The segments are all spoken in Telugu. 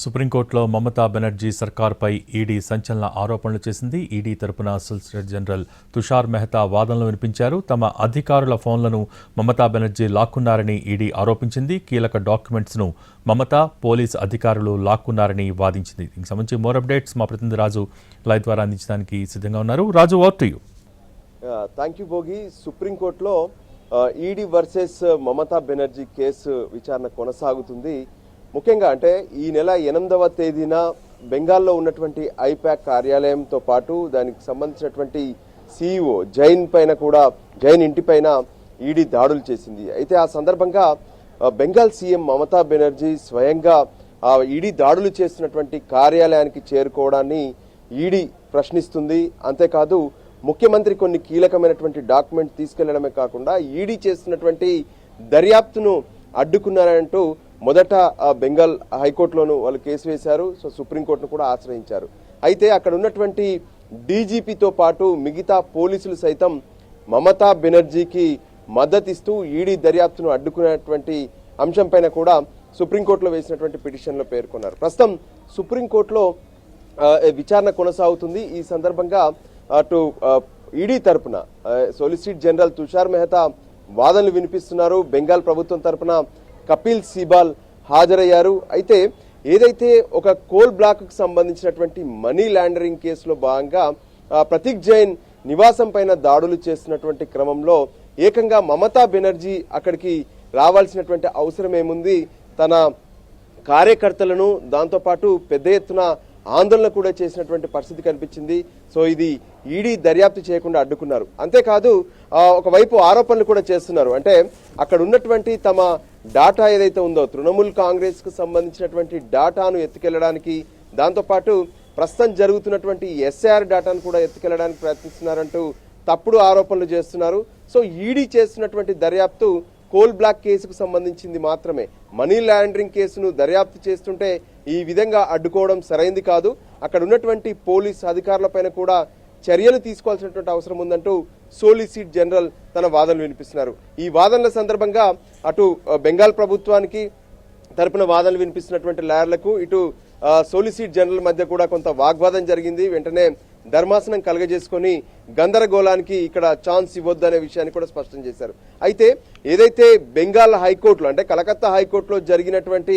సుప్రీంకోర్టులో మమతా బెనర్జీ సర్కార్పై ఈడీ సంచలన ఆరోపణలు చేసింది. ఈడీ తరపున సోలిసిటర్ జనరల్ తుషార్ మెహతా వాదనలు వినిపించారు. తమ అధికారుల ఫోన్లను మమతా బెనర్జీ లాక్కున్నారని ఈడీ ఆరోపించింది. కీలక డాక్యుమెంట్స్ను మమతా పోలీస్ అధికారులు లాక్కున్నారని వాదించింది. దీనికి సంబంధించి మోర్ అప్డేట్స్ మా ప్రతినిధి రాజు లైవ్ ద్వారా అందించడానికి సిద్ధంగా ఉన్నారు. Raju, over to you. Thank you Bhogi. సుప్రీంకోర్టులో ED versus Mamata Banerjee case విచారణ కొనసాగుతుంది. ముఖ్యంగా అంటే ఈ నెల 8వ తేదీన బెంగాల్లో ఉన్నటువంటి ఐపాక్ కార్యాలయంతో పాటు దానికి సంబంధించినటువంటి సిఇఓ జైన్ ఇంటిపైన ఈడీ దాడులు చేసింది. అయితే ఆ సందర్భంగా బెంగాల్ సీఎం మమతా బెనర్జీ స్వయంగా ఆ ఈడీ దాడులు చేస్తున్నటువంటి కార్యాలయానికి చేరుకోవడాన్ని ఈడీ ప్రశ్నిస్తుంది. అంతేకాదు ముఖ్యమంత్రి కొన్ని కీలకమైనటువంటి డాక్యుమెంట్ తీసుకెళ్లడమే కాకుండా ఈడీ చేస్తున్నటువంటి దర్యాప్తును అడ్డుకున్నారంటూ మొదట బెంగాల్ హైకోర్టులోనూ వాళ్ళు కేసు వేశారు. సో సుప్రీంకోర్టును కూడా ఆశ్రయించారు. అయితే అక్కడ ఉన్నటువంటి డీజీపీతో పాటు మిగతా పోలీసులు సైతం మమతా బెనర్జీకి మద్దతిస్తూ ఈడీ దర్యాప్తును అడ్డుకున్నటువంటి అంశంపైన కూడా సుప్రీంకోర్టులో వేసినటువంటి పిటిషన్లో పేర్కొన్నారు. ప్రస్తుతం సుప్రీంకోర్టులో విచారణ కొనసాగుతుంది. ఈ సందర్భంగా అటు ఈడీ తరపున సోలిసిటర్ జనరల్ తుషార్ మెహతా వాదనలు వినిపిస్తున్నారు. బెంగాల్ ప్రభుత్వం తరపున కపిల్ సిబాల్ హాజరయ్యారు. అయితే ఏదైతే ఒక కోల్ బ్లాక్ కు సంబంధించినటువంటి మనీ లాండరింగ్ కేసులో భాగంగా ప్రతీక్ జైన్ నివాసం పైన దాడులు చేస్తున్నటువంటి క్రమంలో ఏకంగా మమతా బెనర్జీ అక్కడికి రావాల్సినటువంటి అవసరం ఏముంది, తన కార్యకర్తలను దాంతోపాటు పెద్ద ఎత్తున ఆందోళన కూడా చేసినటువంటి పరిస్థితి కనిపించింది. సో ఇది ఈడీ దర్యాప్తు చేయకుండా అడ్డుకున్నారు. అంతేకాదు ఒకవైపు ఆరోపణలు కూడా చేస్తున్నారు. అంటే అక్కడ ఉన్నటువంటి తమ డాటా ఏదైతే ఉందో తృణమూల్ కాంగ్రెస్ కు సంబంధించినటువంటి డాటాను ఎత్తుకెళ్లడానికి, దాంతోపాటు ప్రస్తుతం జరుగుతున్నటువంటి ఎస్ఐఆర్ డాటాను కూడా ఎత్తుకెళ్లడానికి ప్రయత్నిస్తున్నారంటూ తప్పుడు ఆరోపణలు చేస్తున్నారు. సో ఈడీ చేస్తున్నటువంటి దర్యాప్తు కోల్ బ్లాక్ కేసుకు సంబంధించింది మాత్రమే. మనీ లాండరింగ్ కేసును దర్యాప్తు చేస్తుంటే ఈ విధంగా అడ్డుకోవడం సరైంది కాదు. అక్కడ ఉన్నటువంటి పోలీస్ అధికారులపైన కూడా చర్యలు తీసుకోవాల్సినటువంటి అవసరం ఉందంటూ సోలిసిటర్ జనరల్ తన వాదనలు వినిపిస్తున్నారు. ఈ వాదనల సందర్భంగా అటు బెంగాల్ ప్రభుత్వానికి తరపున వాదనలు వినిపిస్తున్నటువంటి లాయర్లకు, ఇటు సోలిసిటర్ జనరల్ మధ్య కూడా కొంత వాగ్వాదం జరిగింది. వెంటనే ధర్మాసనం కలగజేసుకొని గందరగోళానికి ఇక్కడ ఛాన్స్ ఇవ్వద్దు అనే విషయాన్ని కూడా స్పష్టం చేశారు. అయితే ఏదైతే బెంగాల్ హైకోర్టులో అంటే కలకత్తా హైకోర్టులో జరిగినటువంటి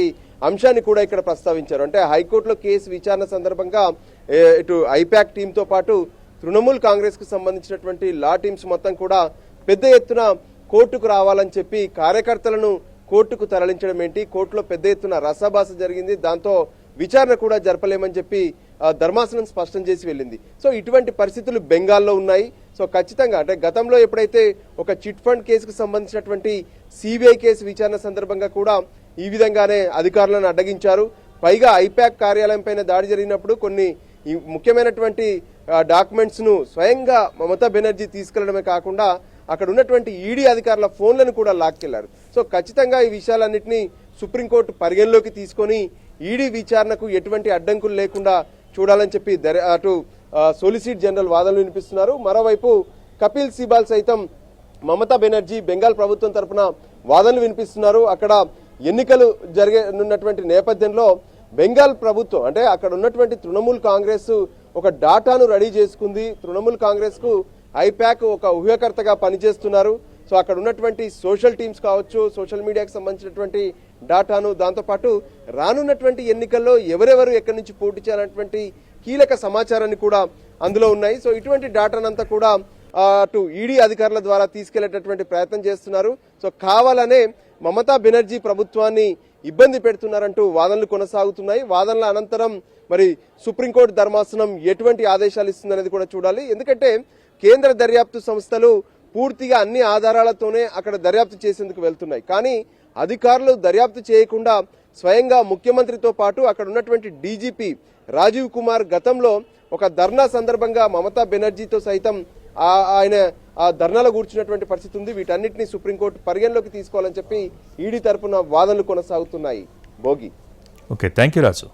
అంశాన్ని కూడా ఇక్కడ ప్రస్తావించారు. అంటే హైకోర్టులో కేసు విచారణ సందర్భంగా ఇటు ఐపాక్ టీంతో పాటు తృణమూల్ కాంగ్రెస్ కు సంబంధించినటువంటి లా టీమ్స్ మొత్తం కూడా పెద్ద ఎత్తున కోర్టుకు రావాలని చెప్పి కార్యకర్తలను కోర్టుకు తరలించడం ఏంటి, కోర్టులో పెద్ద ఎత్తున రసాభాస జరిగింది. దాంతో విచారణ కూడా జరపలేమని చెప్పి ధర్మాసనం స్పష్టం చేసి వెళ్ళింది. సో ఇటువంటి పరిస్థితులు బెంగాల్లో ఉన్నాయి. సో ఖచ్చితంగా అంటే గతంలో ఎప్పుడైతే ఒక చిట్ ఫండ్ కేసుకు సంబంధించినటువంటి సిబిఐ కేసు విచారణ సందర్భంగా కూడా ఈ విధంగానే అధికారులను అడ్డగించారు. పైగా ఐపాక్ కార్యాలయం పైన దాడి జరిగినప్పుడు కొన్ని ముఖ్యమైనటువంటి డాక్యుమెంట్స్ ను స్వయంగా మమతా బెనర్జీ తీసుకెళ్లడమే కాకుండా అక్కడ ఉన్నటువంటి ఈడీ అధికారుల ఫోన్లను కూడా లాక్కెళ్లారు. సో ఖచ్చితంగా ఈ విషయాలన్నింటినీ సుప్రీంకోర్టు పరిగణలోకి తీసుకొని ఈడీ విచారణకు ఎటువంటి అడ్డంకులు లేకుండా చూడాలని చెప్పి అటు సోలిసిటర్ జనరల్ వాదనలు వినిపిస్తున్నారు. మరోవైపు కపిల్ సిబాల్ సైతం మమతా బెనర్జీ బెంగాల్ ప్రభుత్వం తరఫున వాదనలు వినిపిస్తున్నారు. అక్కడ ఎన్నికలు జరగనున్నటువంటి నేపథ్యంలో బెంగాల్ ప్రభుత్వం అంటే అక్కడ ఉన్నటువంటి తృణమూల్ కాంగ్రెస్ ఒక డాటాను రెడీ చేసుకుంది. తృణమూల్ కాంగ్రెస్ కు ఐపాక్ ఒక ఊహకర్తగా పనిచేస్తున్నారు. సో అక్కడ ఉన్నటువంటి సోషల్ టీమ్స్ కావచ్చు, సోషల్ మీడియాకి సంబంధించినటువంటి డాటాను, దాంతోపాటు రానున్నటువంటి ఎన్నికల్లో ఎవరెవరు ఎక్కడి నుంచి పోటీ చేయాలన్నటువంటి కీలక సమాచారాన్ని కూడా అందులో ఉన్నాయి. సో ఇటువంటి డాటానంతా కూడా అటు ఈడీ అధికారుల ద్వారా తీసుకెళ్లేటటువంటి ప్రయత్నం చేస్తున్నారు. సో కావాలనే మమతా బెనర్జీ ప్రభుత్వాన్ని ఇబ్బంది పెడుతున్నారంటూ వాదనలు కొనసాగుతున్నాయి. వాదనల అనంతరం మరి సుప్రీంకోర్టు ధర్మాసనం ఎటువంటి ఆదేశాలు ఇస్తుందనేది కూడా చూడాలి. ఎందుకంటే కేంద్ర దర్యాప్తు సంస్థలు పూర్తిగా అన్ని ఆధారాలతోనే అక్కడ దర్యాప్తు చేసేందుకు వెళ్తున్నాయి. కానీ అధికారులు దర్యాప్తు చేయకుండా స్వయంగా ముఖ్యమంత్రితో పాటు అక్కడ ఉన్నటువంటి డీజీపీ రాజీవ్ కుమార్ గతంలో ఒక ధర్నా సందర్భంగా మమతా బెనర్జీతో సైతం ఆయన ఆ ధర్నాలో కూర్చున్నటువంటి పరిస్థితి ఉంది. వీటన్నిటిని సుప్రీంకోర్టు పరిగణలోకి తీసుకోవాలని చెప్పి ఈడీ తరపున వాదనలు కొనసాగుతున్నాయి. Bhogi. Okay, thank you Raju.